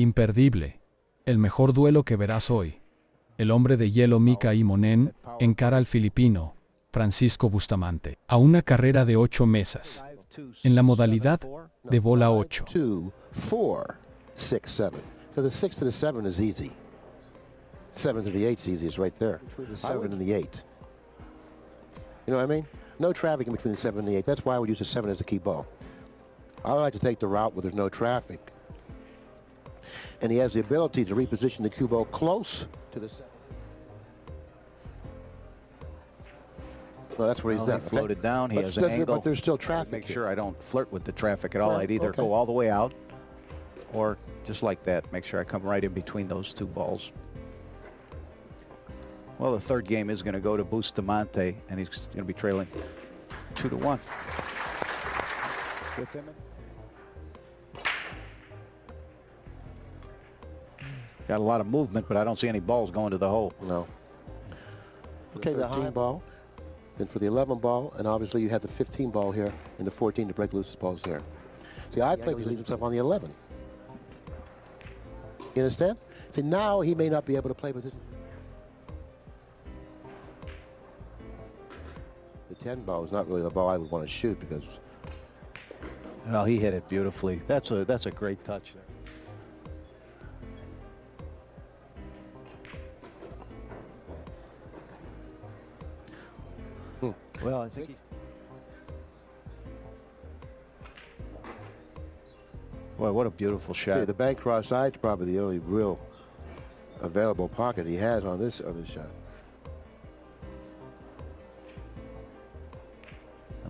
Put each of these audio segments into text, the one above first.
Imperdible. El mejor duelo que verás hoy. El hombre de hielo Mika Immonen encara al filipino Francisco Bustamante a una carrera de 8 mesas en la modalidad de bola 8. 2, 4, 6, 7. Because the 6 to the 7 is easy. 7 to the 8 is easy. It's right there. Between the 7 and the 8. You know what I mean? No traffic in between the 7 and the 8. That's why I would use the 7 as the key ball. I like to take the route where there's no traffic. And he has the ability to reposition the cue ball close to the 7. Well, that's where he's done. He floated down. He has an angle. But there's still traffic. Make sure I don't flirt with the traffic at all. I'd either go all the way out or just like that. Make sure I come right in between those two balls. Well, the third game is going to go to Bustamante, and he's going to be trailing 2-1. With him. Got a lot of movement, but I don't see any balls going to the hole. No. Okay, the high ball. Then for the 11 ball, and obviously you have the 15 ball here and the 14 to break loose the balls there. See, I play, he leaves himself on the 11. You understand? See, now he may not be able to play with his... The 10 ball is not really the ball I would want to shoot because... Well, he hit it beautifully. That's a great touch there. Well, I think he... Well, what a beautiful shot. Okay, the bank cross side's probably the only real available pocket he has on this other shot.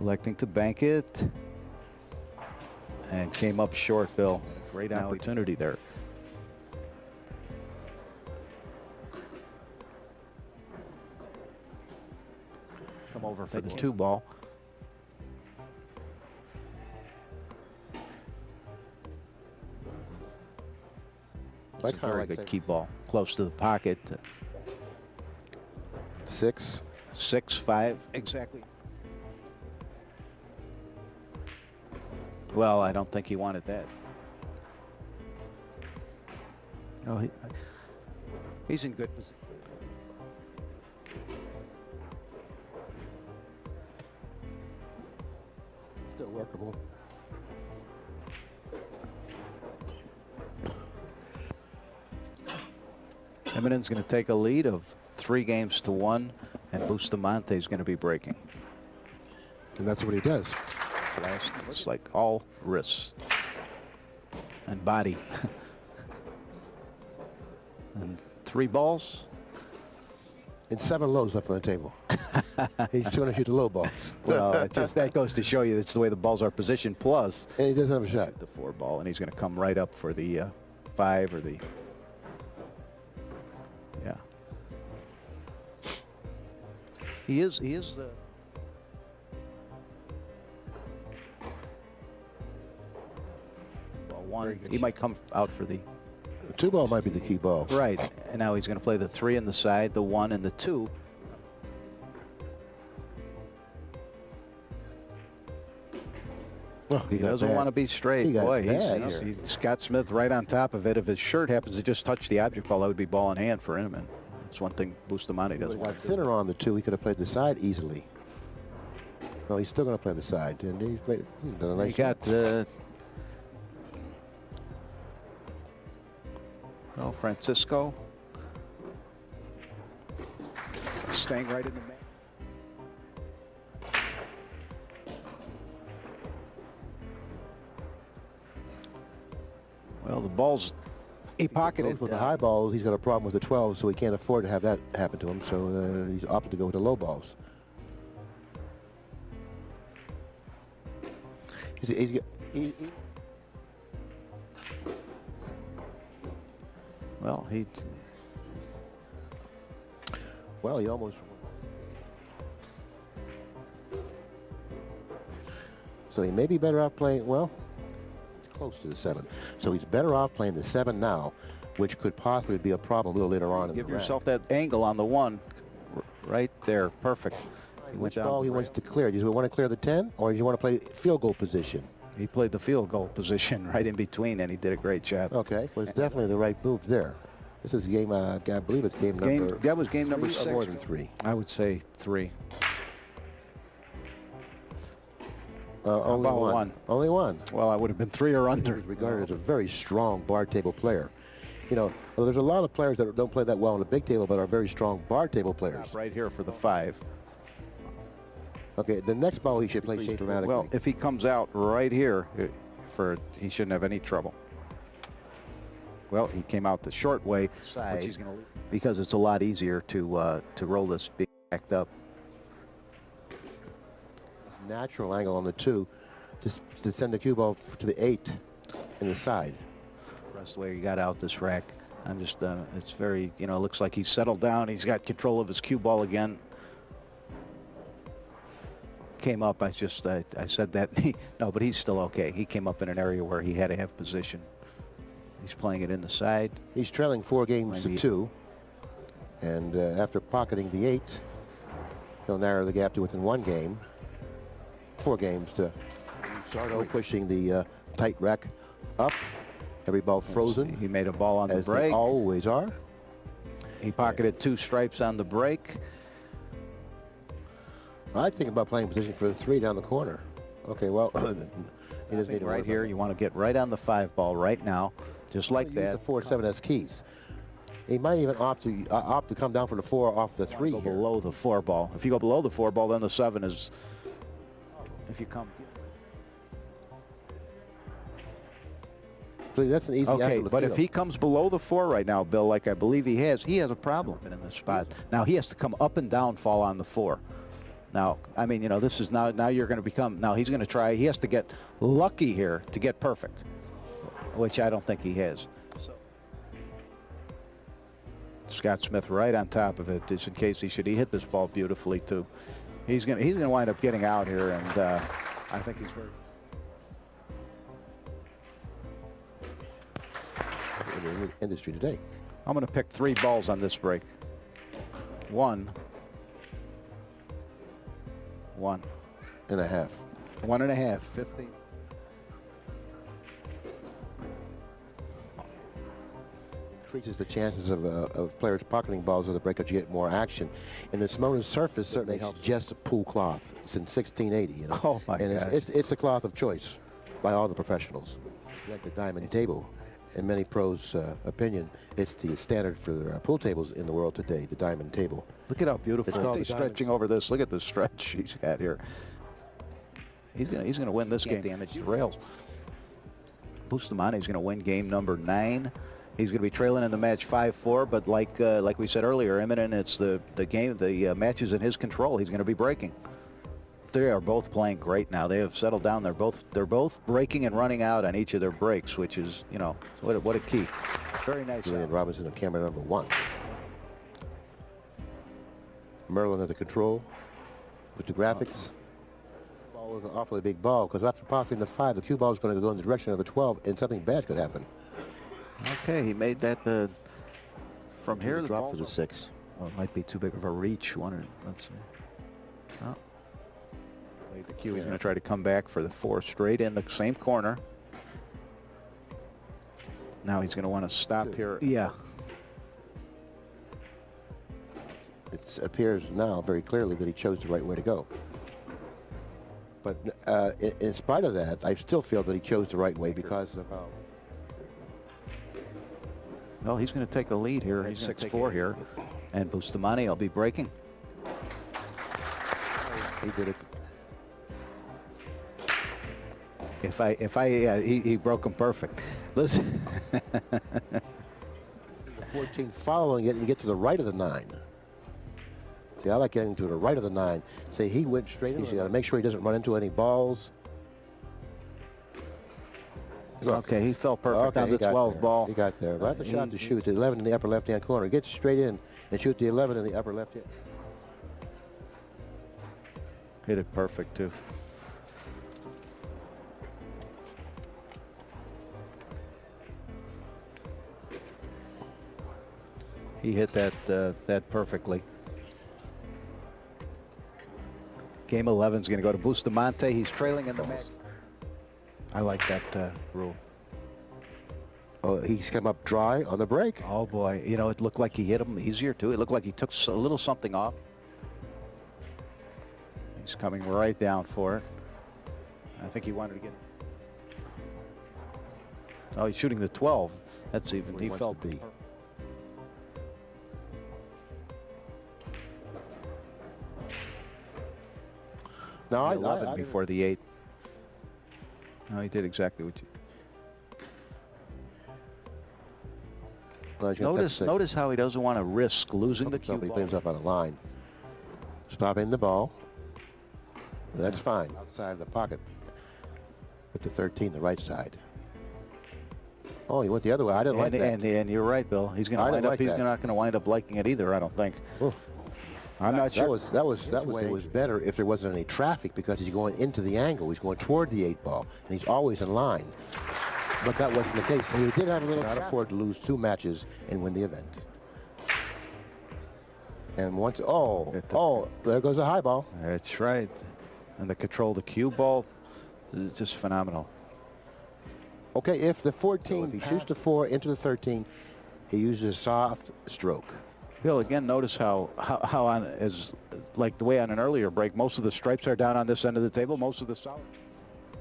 Electing to bank it. And came up short, Bill. Great opportunity there. Come over for the 2 ball. That's a very good key ball. Close to the pocket. 6. 6, 5, exactly. Well, I don't think he wanted that. Oh, he's in good position. Still workable. Immonen's going to take a lead of 3-1, and Bustamante is going to be breaking. And that's what he does. Last, it's like all wrists and body. And 3 balls. And 7 lows left on the table. He's trying to shoot the low balls. Well, it's just, that goes to show you that's the way the balls are positioned. Plus, and he doesn't have a shot. The 4 ball, and he's going to come right up for the 5 or the... Yeah. He is the... Ball 1. He might come out for the... 2 ball might be the key ball. Right, and now he's going to play the 3 in the side, the 1 and the 2. Oh, he doesn't want to be straight. Boy, he's Scott Smith right on top of it. If his shirt happens to just touch the object ball, that would be ball in hand for him. And that's one thing Bustamante doesn't want to do. Thinner on the 2, he could have played the side easily. No, he's still going to play the side. And he's done a nice job. Well, Francisco staying right in the middle. Well, the ball's he pocketed with the high balls. He's got a problem with the 12, so he can't afford to have that happen to him. So he's opted to go with the low balls. Well, he almost. So he may be better off playing, well, close to the 7. So he's better off playing the 7 now, which could possibly be a problem a little later on. Give yourself that angle on the 1 right there. Perfect. Which ball he wants to clear? Do you want to clear the 10, or do you want to play field goal position? he played the field goal position right in between, and he did a great job. Okay, well, it's definitely the right move there. This is game, I believe it's game number. That was game number 6. Or more than 3. I would say 3. Only About one. one. Only one. Well, I would have been 3 or under. He's regarded as a very strong bar table player. You know, well, there's a lot of players that don't play that well on the big table, but are very strong bar table players. Right here for the 5. Okay, the next ball he should play dramatically. Well, if he comes out right here, he shouldn't have any trouble. Well, he came out the short way, which he's going to, because it's a lot easier to roll this big backed up. Natural angle on the 2 to send the cue ball to the 8 in the side. That's the way he got out this rack. I'm just, it's very, you know, it looks like he's settled down. He's got control of his cue ball again. Came up, I said that, no, but he's still okay. He came up in an area where he had to have position. He's playing it in the side. He's trailing 4 games to 2. And after pocketing the 8, he'll narrow the gap to within 1 game. 4 games to Sardo pushing the tight rack up. Every ball frozen. He made a ball on the as break. They always are. He pocketed 2 stripes on the break. I think about playing position for the 3 down the corner. Okay, well, he doesn't need to right here. You want to get right on the 5 ball right now, just like that. The 4-7 as keys. He might even opt to come down for the 4 off the 3 Go here. below the 4 ball. If you go below the 4 ball, then the 7 is. If you come. So that's an easy Okay, angle to but field. if he comes below the 4 right now, Bill, like I believe he has a problem in this spot. Now he has to come up and down, fall on the 4. Now, I mean, you know, this is now you're going to become, now he's going to try, he has to get lucky here to get perfect, which I don't think he has. So, Scott Smith right on top of it, just in case he hit this ball beautifully too. He's going to wind up getting out here, and I think he's very. In the industry today. I'm going to pick 3 balls on this break. 1. 1.5. 1.5. 15. Increases the chances of players pocketing balls of the break because you get more action. And the Immonen surface certainly helps. Just a pool cloth since 1680. You know? Oh my and God. it's a cloth of choice by all the professionals. Like the diamond table. In many pros' opinion, it's the standard for the pool tables in the world today, the diamond table. Look at how beautiful he's stretching over this. Look at the stretch he's got here. He's gonna win this game. Damage the rails. Bustamante is gonna win game number 9. He's gonna be trailing in the match 5-4, but like we said earlier, Immonen, it's the match is in his control. He's gonna be breaking. They are both playing great now. They have settled down. They're both breaking and running out on each of their breaks, which is, you know, what a key. Very nice. Julian Robinson on camera number 1. Merlin at the control with the graphics. Ball was an awfully big ball because after pocketing the 5, the cue ball is going to go in the direction of the 12, and something bad could happen. Okay, he made that from here. The drop for the 6. Well, it might be too big of a reach. Let's see. Oh. The cue. He's going to try to come back for the 4 straight in the same corner. Now he's going to want to stop here. Yeah. It appears now very clearly that he chose the right way to go. But in spite of that, I still feel that he chose the right way because of how. Well, he's going to take a lead here. He's 6-4 here. And Bustamante will be breaking. He did it. He broke him perfect. Listen. 14 following it and get to the right of the 9. See, I like getting to the right of the 9. See, he went straight in. He's got to make sure he doesn't run into any balls. Look. Okay, he fell perfect on the 12 ball. He got there. But that's a shot to shoot. The 11 in the upper left-hand corner. Get straight in and shoot the 11 in the upper left-hand. Hit it perfect, too. He hit that perfectly. Game 11 is going to go to Bustamante. He's trailing in the match. I like that rule. Oh, he's come up dry on the break. Oh boy, you know, it looked like he hit him easier too. It looked like he took a little something off. He's coming right down for it. I think he wanted to get. Oh, he's shooting the 12. That's even. He felt. No, I 11 before the 8. No, he did exactly what you. Notice how he doesn't want to risk losing the cue ball. He put himself on a line. Stopping the ball. That's fine. Outside of the pocket. With the 13, the right side. Oh, he went the other way. I didn't like that. And you're right, Bill. He's going to wind up. He's not going to wind up liking it either. I don't think. Ooh. I'm not sure. That was better if there wasn't any traffic, because he's going into the angle. He's going toward the 8 ball, and he's always in line. But that wasn't the case. He did have a little. Not afford to lose 2 matches and win the event. And once, there goes a high ball. That's right. And the control of the cue ball is just phenomenal. Okay, if the 14, if he shoots the 4 into the 13, he uses a soft stroke. Bill, again, notice how on, as like the way on an earlier break, most of the stripes are down on this end of the table, most of the solid.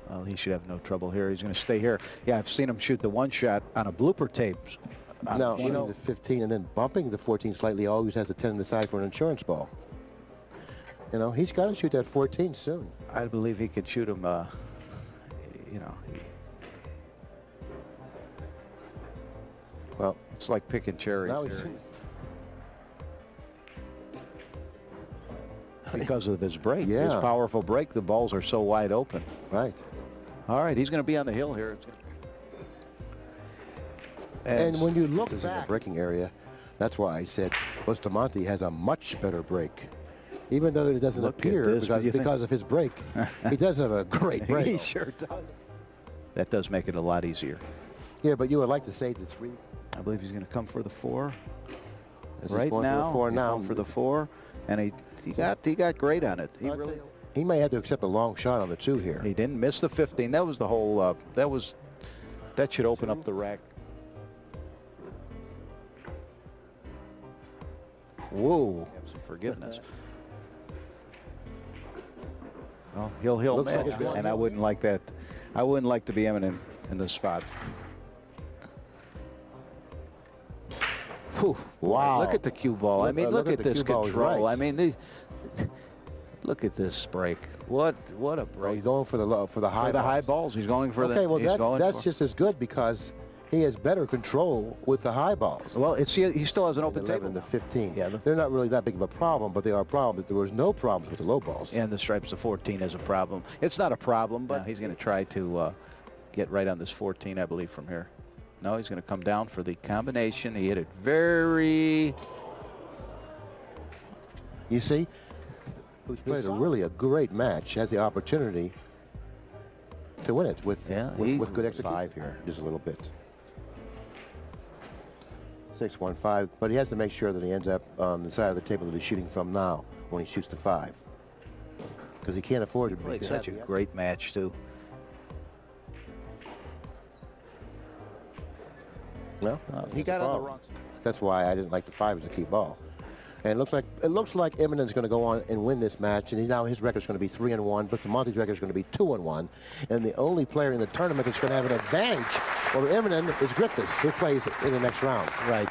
Well, he should have no trouble here. He's going to stay here. Yeah, I've seen him shoot the 1 shot on a blooper tape. Now, you know, the 15 and then bumping the 14 slightly always has the 10 on the side for an insurance ball. You know, he's got to shoot that 14 soon. I believe he could shoot him, you know. Well, it's like picking cherries. Now he's because of his break. Yeah. His powerful break, the balls are so wide open. Right. All right, he's going to be on the hill here. And when you look back in the breaking area, that's why I said Bustamante has a much better break. Even though it doesn't appear because of his break, he does have a great break. He sure does. That does make it a lot easier. Yeah, but you would like to save the 3. I believe he's going to come for the 4. Right now, for the 4, and he got great on it. He may have to accept a long shot on the 2 here. He didn't miss the 15. That was the whole. That should open up the rack. Whoa! Have some forgiveness. Well, he'll miss, and I wouldn't like that. I wouldn't like to be Immonen in this spot. Whew. Wow! Look at the cue ball. I mean, look at this control. I mean, look at this break. What a break! He's going for the high balls. He's going for the. Okay, well that's just as good, because he has better control with the high balls. Well, he still has an open table. And the 15. Yeah, they're not really that big of a problem, but they are a problem. There was no problems with the low balls. And the stripes, the 14 is a problem. It's not a problem, but he's going to try to get right on this 14, I believe, from here. No, he's going to come down for the combination. He hit it very. You see, who's played a great match, has the opportunity to win it with good execution. 5 here, just a little bit. 6-1-5, but he has to make sure that he ends up on the side of the table that he's shooting from now when he shoots the 5, because he can't afford to break. Such a great match too. No, he got on the wrong. That's why I didn't like the 5 as a key ball. And it looks like Immonen's going to go on and win this match, and now his record's going to be 3-1. Bustamante's record is going to be 2-1, and the only player in the tournament that's going to have an advantage over Immonen is Griffiths, who plays in the next round. Right.